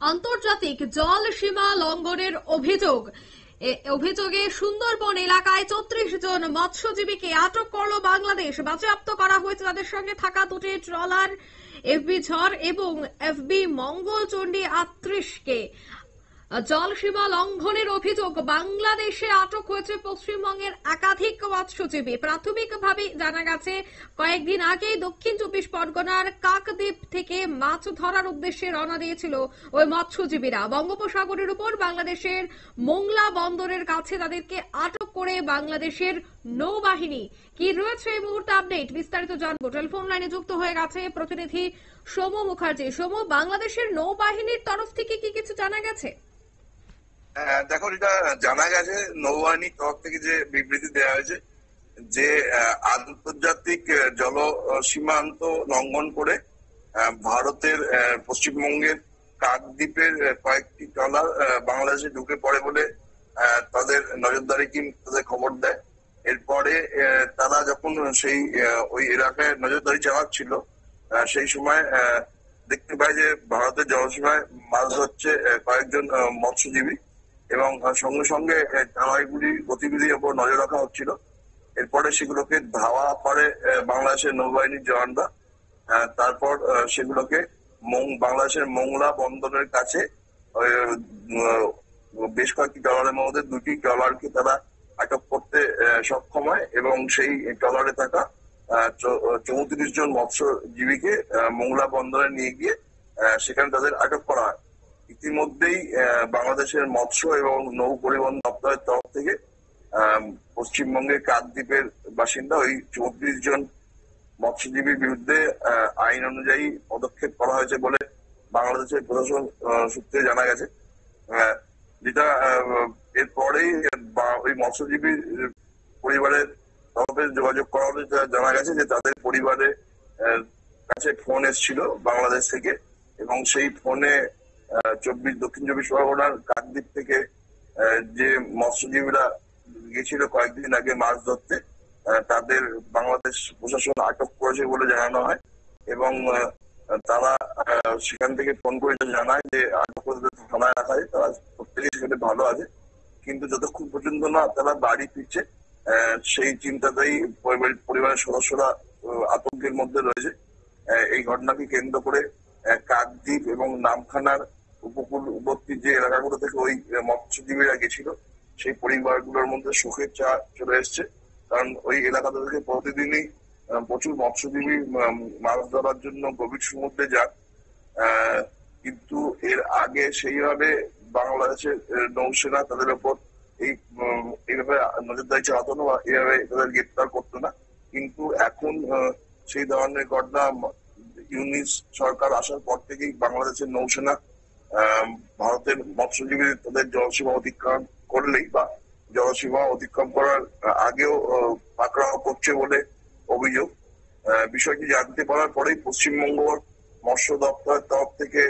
আন্তর্জাতিক জল সীমা লঙ্ঘনের অভিযোগে সুন্দরবন এলাকায় ৩৪ জন মৎস্যজীবীকে আটক করলো বাংলাদেশ। বাজেয়াপ্ত করা হয়েছে তাদের সঙ্গে থাকা দুটি ট্রলার এফবি ঝড় এবং এফবি মঙ্গলচণ্ডী ৩৮কে। জলসীমা লঙ্ঘনের অভিযোগ বাংলাদেশে আটক হয়েছে পশ্চিমবঙ্গের একাধিক মৎস্যজীবী। প্রাথমিকভাবে জানা গেছে কয়েকদিন আগেই দক্ষিণ ২৪ পরগনার কাকদ্বীপ থেকে মাছ ধরার উদ্দেশ্যে রওনা দিয়েছিল ওই মৎস্যজীবীরা। বঙ্গোপসাগরের উপর বাংলাদেশের মোংলা বন্দরের কাছে তাদেরকে আটক করে বাংলাদেশের নৌবাহিনী। কি রয়েছে এই মুহূর্তে আপডেট, বিস্তারিত জানবো। টেলিফোন লাইনে যুক্ত হয়ে গেছে প্রতিনিধি সৌম্য মুখার্জি। সৌম্য, বাংলাদেশের নৌবাহিনীর তরফ থেকে কি কিছু জানা গেছে? দেখো, এটা জানা গেছে নৌবাহিনীর তরফ থেকে যে বিবৃতি দেওয়া হয়েছে যে আন্তর্জাতিক জল সীমান্ত লঙ্ঘন করে ভারতের পশ্চিমবঙ্গের কাকদ্বীপের কয়েকটি ট্রলার বাংলাদেশে ঢুকে পড়ে বলে তাদের নজরদারি টিম তাদের খবর দেয়। এরপরে তারা যখন সেই ওই এলাকায় নজরদারি চালাচ্ছিল সেই সময় দেখতে পায় যে ভারতের জলসীমায় মাছ ধরছে কয়েকজন মৎস্যজীবী এবং সঙ্গে সঙ্গে ট্রলারগুলির গতিবিধির উপর নজর রাখা হচ্ছিল। এরপরে সেগুলোকে ধাওয়া করে বাংলাদেশের নৌবাহিনীর জওয়ানরা। তারপর সেগুলোকে বাংলাদেশের মোংলা বন্দরের কাছে বেশ কয়েকটি ট্রলারের মধ্যে দুটি ট্রলারকে তারা আটক করতে সক্ষম হয় এবং সেই ট্রলারে থাকা ৩৪ জন মৎস্যজীবীকে মোংলা বন্দরে নিয়ে গিয়ে সেখানে তাদের আটক করা হয়। ইতিমধ্যেই বাংলাদেশের মৎস্য এবং নৌ পরিবহন দপ্তরের তরফ থেকে পশ্চিমবঙ্গের কাকদ্বীপের বাসিন্দা ওই ৩৪ জন মৎস্যজীবীর বিরুদ্ধে আইন অনুযায়ী পদক্ষেপ করা হয়েছে বলে বাংলাদেশের প্রশাসন সূত্রে জানা গেছে। যেটা এরপরেই ওই মৎস্যজীবীর পরিবারের তরফে যোগাযোগ করা হলে জানা গেছে যে তাদের পরিবারের কাছে ফোন এসেছিল বাংলাদেশ থেকে এবং সেই ফোনে দক্ষিণ ২৪ পরগনার কাকদ্বীপ থেকে যে মৎস্যজীবীরা গিয়েছিল কয়েকদিন আগে মাছ ধরতে তাদের বাংলাদেশ প্রশাসন আটক করেছে বলে জানানো হয় এবং তারা সেখান থেকে ফোন করে জানায় যে আটক করে থানায় রাখা হয়। তারা প্রত্যেকেই সেখানে ভালো আছে, কিন্তু যতক্ষণ পর্যন্ত না তারা বাড়ি ফিরছে সেই চিন্তাতেই পরিবারের সদস্যরা আতঙ্কের মধ্যে রয়েছে। এই ঘটনাকে কেন্দ্র করে কাকদ্বীপ এবং নামখানার উপকূলবর্তী যে এলাকাগুলো থেকে ওই মৎস্যজীবীরা গেছিল সেই পরিবারগুলোর মধ্যে শোকের ছায়া চলে এসছে। কারণ ওই এলাকা থেকে প্রতিদিনই প্রচুর মৎস্যজীবী মাছ ধরার জন্য গভীর সমুদ্রে যান, কিন্তু এর আগে সেইভাবে বাংলাদেশের নৌসেনা তাদের উপর এইভাবে নজরদারি চালাতো না বা এইভাবে তাদের গ্রেপ্তার করতো না। কিন্তু এখন সেই ধরনের ঘটনা ইউনিস সরকার আসার পর থেকেই বাংলাদেশের নৌসেনা ভারতের মৎস্যজীবীদের তাদের জলসীমা অতিক্রম করলেই বা জলসীমা অতিক্রম করার আগেও পাকড়াও করছে বলে অভিযোগ। বিষয়টি জানতে পারার পরেই পশ্চিমবঙ্গ মৎস্য দপ্তরের তরফ থেকে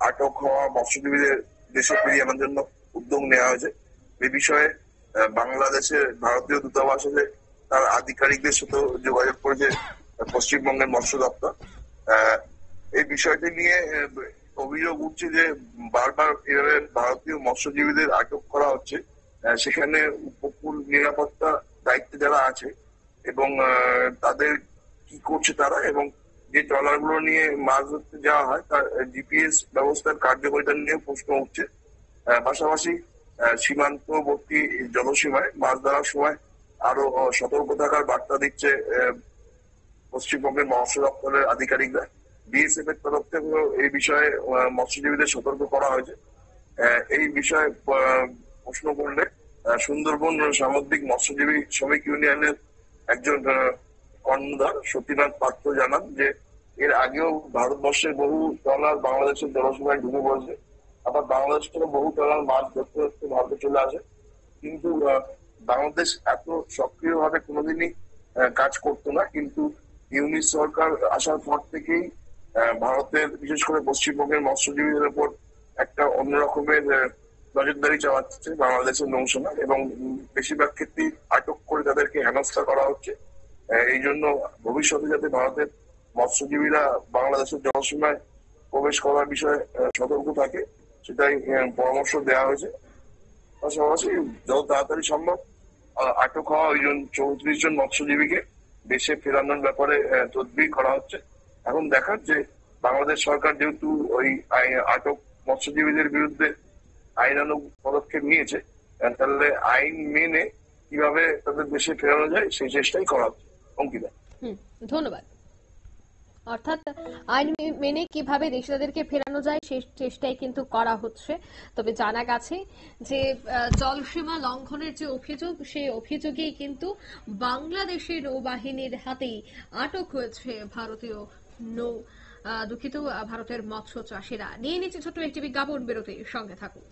আটক হওয়া মৎস্যজীবীদের দেশে ফিরিয়ে আনার জন্য উদ্যোগ নেওয়া হয়েছে। এ বিষয়ে বাংলাদেশের ভারতীয় দূতাবাস তার আধিকারিকদের সাথে যোগাযোগ করেছে পশ্চিমবঙ্গের মৎস্য দপ্তর। এই বিষয়টি নিয়ে অভিযোগ উঠছে যে বারবার এভাবে ভারতীয় মৎস্যজীবীদের আটক করা হচ্ছে। সেখানে উপকূল নিরাপত্তা দায়িত্বে যারা আছে এবং তাদের কি করছে তারা এবং যে ট্রলার গুলো নিয়ে মাছ ধরতে যাওয়া হয় তার জিপিএস ব্যবস্থার কার্যকারিতা নিয়ে প্রশ্ন উঠছে। পাশাপাশি সীমান্তবর্তী জলসীমায় মাছ ধরার সময় আরো সতর্ক থাকার বার্তা দিচ্ছে পশ্চিমবঙ্গের মৎস্য দপ্তরের আধিকারিকরা। বিএসএফ এর তরফ থেকে এই বিষয়ে মৎস্যজীবীদের সতর্ক করা হয়েছে। এই বিষয়ে প্রশ্ন করলে সুন্দরবন সামুদ্রিক মৎস্যজীবী শ্রমিক ইউনিয়নের একজন কর্ণধার সতীনাথ পাত্র জানান যে এর আগেও ভারতবর্ষের বহু ট্রলার বাংলাদেশের জলসীমায় ঢুকে পড়েছে, আবার বাংলাদেশ থেকে বহু ট্রলার মাছ ধরতে ধরতে ভারতে চলে আসে, কিন্তু বাংলাদেশ এত সক্রিয়ভাবে কোনোদিনই কাজ করতো না। কিন্তু ইউনিস সরকার আসার পর থেকেই ভারতের বিশেষ করে পশ্চিমবঙ্গের মৎস্যজীবীদের উপর একটা অন্যরকমের নজরদারি চালাচ্ছে বাংলাদেশের নৌসেনা এবং বেশিরভাগ ক্ষেত্রেই আটক করে তাদেরকে হেনস্থা করা হচ্ছে। এই জন্য ভবিষ্যতে যাতে ভারতের মৎস্যজীবীরা বাংলাদেশের জলসীমায় প্রবেশ করার বিষয়ে সতর্ক থাকে, সেটাই পরামর্শ দেওয়া হয়েছে। পাশাপাশি যত তাড়াতাড়ি সম্ভব আটক হওয়া ওই 34 জন মৎস্যজীবীকে দেশে ফেরানোর ব্যাপারে তদবির করা হচ্ছে। এখন দেখার যে বাংলাদেশ সরকার যেহেতু ওই আটক মৎস্যজীবীদের বিরুদ্ধে আইনানুগ পদক্ষেপ নিয়েছে, তাহলে আইন মেনে কিভাবে তাদের দেশে ফেরানো যায় সেই চেষ্টাই করা হচ্ছে। অঙ্কিতা, ধন্যবাদ। অর্থাৎ আইন মেনে কিভাবে দেশিদাদেরকে ফেরানো যায় সেই চেষ্টাই কিন্তু করা হচ্ছে। তবে জানা গেছে যে জলসীমা লঙ্ঘনের যে অভিযোগ, সেই অভিযোগেই কিন্তু বাংলাদেশের নৌবাহিনীর হাতেই আটক হয়েছে ভারতের মৎস্য চাষিরা। নিয়ে নিচ্ছে ছোট্ট একটি বিজ্ঞাপন, বিরতির সঙ্গে থাকুন।